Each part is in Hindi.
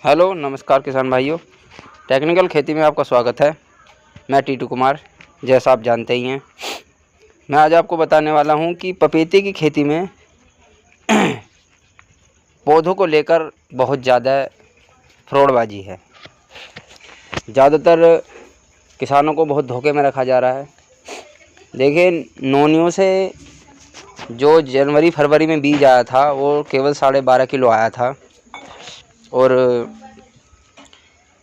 हेलो नमस्कार किसान भाइयों, टेक्निकल खेती में आपका स्वागत है। मैं टीटू कुमार, जैसा आप जानते ही हैं। मैं आज आपको बताने वाला हूं कि पपीते की खेती में पौधों को लेकर बहुत ज़्यादा फ्रॉडबाजी है। ज़्यादातर किसानों को बहुत धोखे में रखा जा रहा है। देखिए, नोनियों से जो जनवरी फरवरी में बीज आया था वो केवल 12.5 किलो आया था, और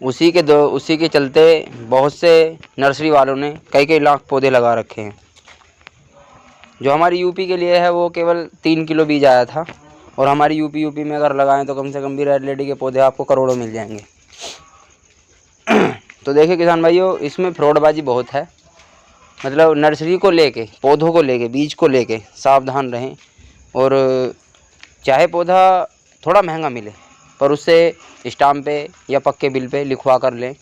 उसी के चलते बहुत से नर्सरी वालों ने कई लाख पौधे लगा रखे हैं। जो हमारी यूपी के लिए है वो केवल 3 किलो बीज आया था, और हमारी यूपी में अगर लगाएं तो कम से कम भी रेड लेडी के पौधे आपको करोड़ों मिल जाएंगे। तो देखिए किसान भाइयों, इसमें फ्रॉडबाजी बहुत है। मतलब नर्सरी को लेके, पौधों को लेके, बीज को लेके सावधान रहें। और चाहे पौधा थोड़ा महंगा मिले, पर उससे स्टाम्प पे या पक्के बिल पे लिखवा कर लें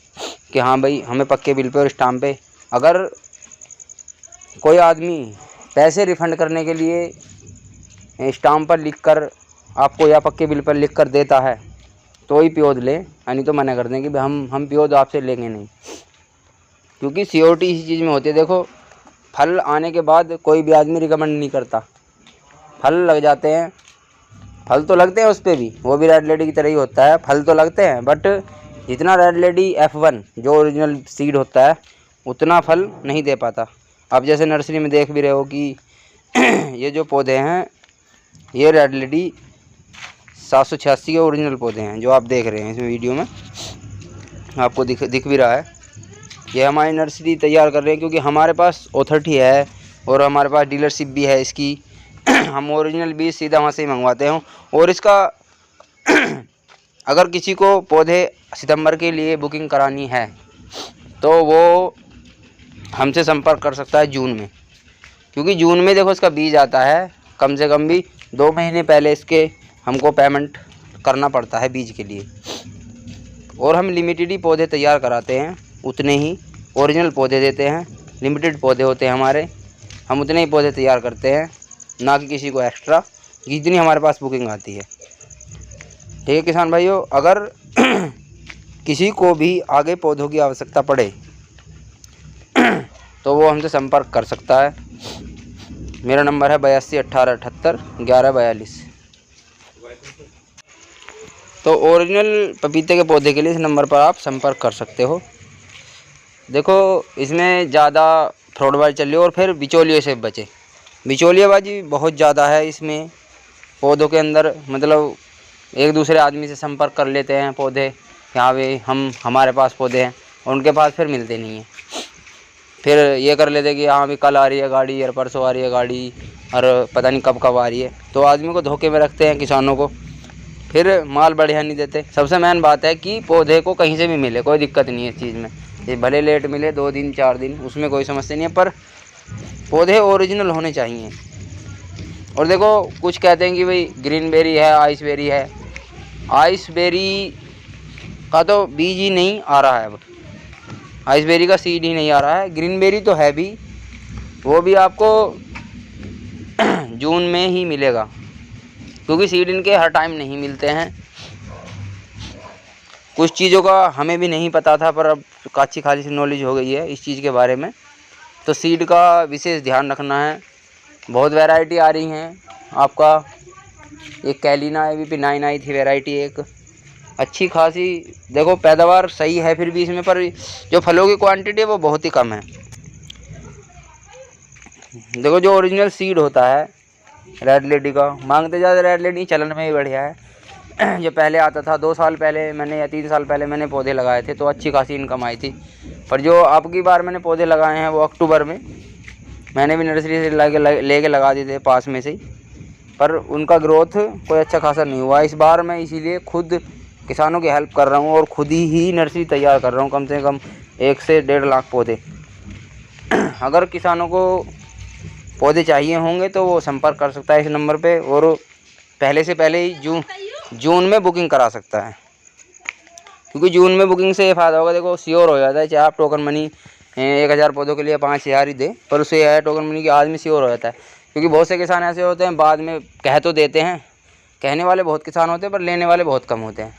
कि हाँ भाई, हमें पक्के बिल पे और स्टाम्प पे। अगर कोई आदमी पैसे रिफ़ंड करने के लिए स्टाम्प पर लिख कर आपको या पक्के बिल पर लिख कर देता है तो ही प्योद लें, यानी तो मना कर दें कि हम प्योद आपसे लेंगे नहीं। क्योंकि सियोरिटी इसी चीज़ में होती है। देखो, फल आने के बाद कोई भी आदमी रिकमेंड नहीं करता। फल लग जाते हैं, फल तो लगते हैं उस पर भी, वो भी रेड लेडी की तरह ही होता है। फल तो लगते हैं, बट जितना रेड लेडी F1 जो ओरिजिनल सीड होता है उतना फल नहीं दे पाता। आप जैसे नर्सरी में देख भी रहे हो कि ये जो पौधे हैं ये रेड लेडी 786 के ओरिजिनल पौधे हैं, जो आप देख रहे हैं इसमें वीडियो में आपको दिख भी रहा है। ये हमारी नर्सरी तैयार कर रहे हैं क्योंकि हमारे पास अथॉरिटी है और हमारे पास डीलरशिप भी है इसकी। हम ओरिजिनल बीज सीधा वहाँ से ही मंगवाते हैं। और इसका अगर किसी को पौधे सितंबर के लिए बुकिंग करानी है तो वो हमसे संपर्क कर सकता है जून में, क्योंकि जून में देखो इसका बीज आता है। कम से कम भी 2 महीने पहले इसके हमको पेमेंट करना पड़ता है बीज के लिए। और हम लिमिटेड ही पौधे तैयार कराते हैं, उतने ही ओरिजिनल पौधे देते हैं। लिमिटेड पौधे होते हैं हमारे, हम उतने ही पौधे तैयार करते हैं, ना कि किसी को एक्स्ट्रा, जितनी हमारे पास बुकिंग आती है। ठीक है किसान भाइयों, अगर किसी को भी आगे पौधों की आवश्यकता पड़े तो वो हमसे संपर्क कर सकता है। मेरा नंबर है 82 18 78 11 42। तो ओरिजिनल पपीते के पौधे के लिए इस नंबर पर आप संपर्क कर सकते हो। देखो, इसमें ज़्यादा फ्रॉडबाजी चल रही है, और फिर बिचौलियों से बचे। बिचौलियाबाजी बहुत ज़्यादा है इसमें पौधों के अंदर। मतलब एक दूसरे आदमी से संपर्क कर लेते हैं पौधे, हाँ भाई हमारे पास पौधे हैं, और उनके पास फिर मिलते नहीं हैं। फिर ये कर लेते कि हाँ भाई कल आ रही है गाड़ी, और परसों आ रही है गाड़ी, और पता नहीं कब आ रही है। तो आदमी को धोखे में रखते हैं, किसानों को, फिर माल बढ़िया नहीं देते। सबसे मेन बात है कि पौधे को कहीं से भी मिले, कोई दिक्कत नहीं है इस चीज़ में। ये भले लेट मिले 2 दिन 4 दिन, उसमें कोई समस्या नहीं है, पर पौधे ओरिजिनल होने चाहिए। और देखो, कुछ कहते हैं कि भाई ग्रीन बेरी है, आइसबेरी है। आइसबेरी का तो बीज ही नहीं आ रहा है अब, आइसबेरी का सीड ही नहीं आ रहा है। ग्रीन बेरी तो है भी, वो भी आपको जून में ही मिलेगा, क्योंकि सीड इनके हर टाइम नहीं मिलते हैं। कुछ चीज़ों का हमें भी नहीं पता था, पर अब काची खाली सी नॉलेज हो गई है इस चीज़ के बारे में। तो सीड का विशेष ध्यान रखना है। बहुत वैरायटी आ रही हैं आपका। एक कैलिना AVP 9 आई थी वैरायटी, एक अच्छी खासी। देखो, पैदावार सही है फिर भी इसमें, पर जो फलों की क्वांटिटी है वो बहुत ही कम है। देखो, जो ओरिजिनल सीड होता है रेड लेडी का, मांगते ज़्यादा रेड लेडी चलन में ही बढ़िया है। जो पहले आता था 2 साल पहले मैंने या 3 साल पहले मैंने पौधे लगाए थे, तो अच्छी खासी इनकम आई थी। पर जो अब की बार मैंने पौधे लगाए हैं वो अक्टूबर में, मैंने भी नर्सरी से लेके लगा दिए थे पास में से ही, पर उनका ग्रोथ कोई अच्छा खासा नहीं हुआ। इस बार मैं इसीलिए खुद किसानों की हेल्प कर रहा हूँ और खुद ही नर्सरी तैयार कर रहा हूँ, कम से कम 1 से 1.5 लाख पौधे। अगर किसानों को पौधे चाहिए होंगे तो वो संपर्क कर सकता है इस नंबर पे, और पहले से पहले ही जून में बुकिंग करा सकता है। क्योंकि जून में बुकिंग से ये फ़ायदा होगा, देखो श्योर हो जाता है। चाहे आप टोकन मनी 1000 पौधों के लिए 5000 ही दे, पर उससे यह है टोकन मनी की आदमी श्योर हो जाता है। क्योंकि बहुत से किसान ऐसे होते हैं बाद में कह तो देते हैं, कहने वाले बहुत किसान होते हैं पर लेने वाले बहुत कम होते हैं।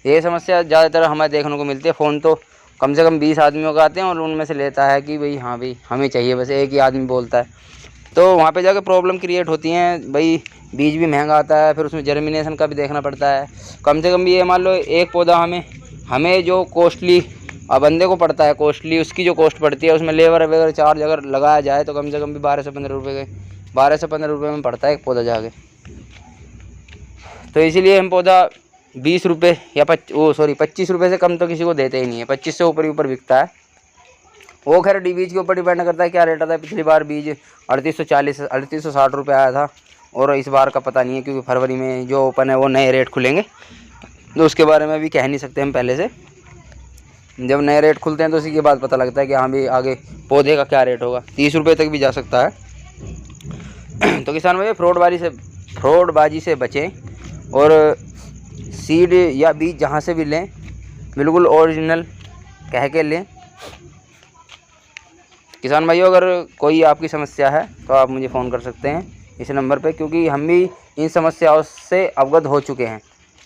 ये समस्या ज़्यादातर हमें देखने को मिलती है। फ़ोन तो कम से कम 20 आदमियों का आते हैं और उनमें से लेता है कि भाई हाँ भाई हमें चाहिए, बस एक ही आदमी बोलता है। तो वहाँ पे जाके प्रॉब्लम क्रिएट होती हैं भाई, बीज भी महंगा आता है, फिर उसमें जर्मिनेशन का भी देखना पड़ता है। कम से कम भी ये मान लो एक पौधा हमें जो कॉस्टली बंदे को पड़ता है, कॉस्टली उसकी जो कॉस्ट पड़ती है, उसमें लेबर वगैरह चार्ज अगर लगाया जाए तो कम से कम भी 12 से 15 रुपये में पड़ता है एक पौधा जाके। तो इसीलिए हम पौधा 20 रुपये या 25 रुपये से कम तो किसी को देते ही नहीं है। 25 से ऊपर ही ऊपर बिकता है। वो खैर बीज के ऊपर डिपेंड करता है क्या रेट आता है। पिछली बार बीज 3860 रुपये आया था, और इस बार का पता नहीं है, क्योंकि फरवरी में जो ओपन है वो नए रेट खुलेंगे, तो उसके बारे में भी कह नहीं सकते हम पहले से। जब नए रेट खुलते हैं तो उसी के बाद पता लगता है कि हाँ भी आगे पौधे का क्या रेट होगा। 30 रुपये तक भी जा सकता है। तो किसान भाई फ्रॉडबाजी से बचें, और सीड या बीज जहाँ से भी लें बिल्कुल ओरिजिनल कह के लें। किसान भाइयों, अगर कोई आपकी समस्या है तो आप मुझे फ़ोन कर सकते हैं इस नंबर पे, क्योंकि हम भी इन समस्याओं से अवगत हो चुके हैं।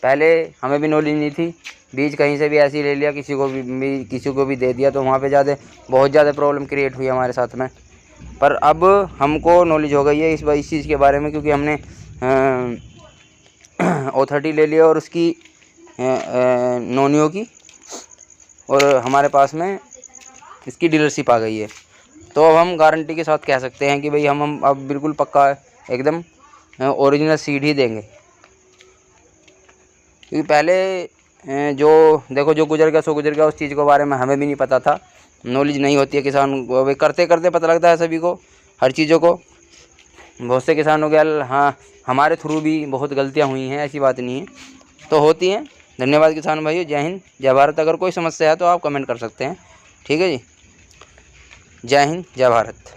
पहले हमें भी नॉलेज नहीं थी, बीज कहीं से भी ऐसे ही ले लिया, किसी को भी दे दिया, तो वहाँ पे बहुत ज़्यादा प्रॉब्लम क्रिएट हुई हमारे साथ में। पर अब हमको नॉलेज हो गई है इस चीज़ के बारे में, क्योंकि हमने ऑथोरिटी ले लिया और उसकी नोनियों की, और हमारे पास में इसकी डीलरशिप आ गई है। तो अब हम गारंटी के साथ कह सकते हैं कि भाई हम अब बिल्कुल पक्का एकदम ओरिजिनल सीड ही देंगे। क्योंकि पहले जो गुजर गया सो गुजर गया, उस चीज़ के बारे में हमें भी नहीं पता था, नॉलेज नहीं होती है किसान को। भाई करते करते पता लगता है सभी को, हर चीज़ों को। बहुत से किसानों के हाँ हमारे थ्रू भी बहुत गलतियाँ हुई हैं, ऐसी बात नहीं है, तो होती हैं। धन्यवाद किसान भाइयों, जय हिंद जय भारत। अगर कोई समस्या है तो आप कमेंट कर सकते हैं, ठीक है जी। जय हिंद जय भारत।